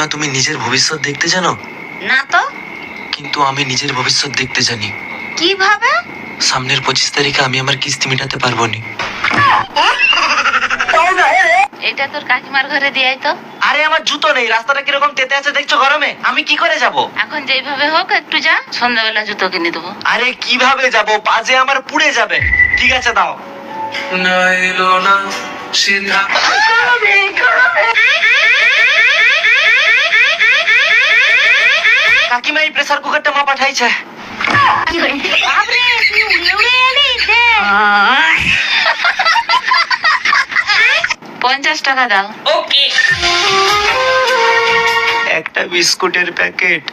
সোনা, তুমি নিজের ভবিষ্যৎ দেখতে জানো? না তো। কিন্তু আমি নিজের ভবিষ্যৎ দেখতে জানি। কিভাবে? সামনের 25 তারিখে আমি আমার কিস্তি মেটাতে পারবো নি। এটা তোর কাকিমার ঘরে দিয়াই তো। আরে আমার জুতো নেই, রাস্তাটা কিরকম তেতে আছে দেখছো গরমে, আমি কি করে যাব? এখন যেইভাবে হোক একটু যা, সন্ধ্যাবেলা জুতো কিনে দেবো। আরে কিভাবে যাব, পাজে আমার পুড়ে যাবে। ঠিক আছে দাও। না এলো না সিধা। কাকিমা এই প্রেসার কুকারটা মা পাঠাইছে। বাপরে, তুই উড়ে উড়ে এলি, দে। 50 টাকা দাও। একটা বিস্কুটের প্যাকেট।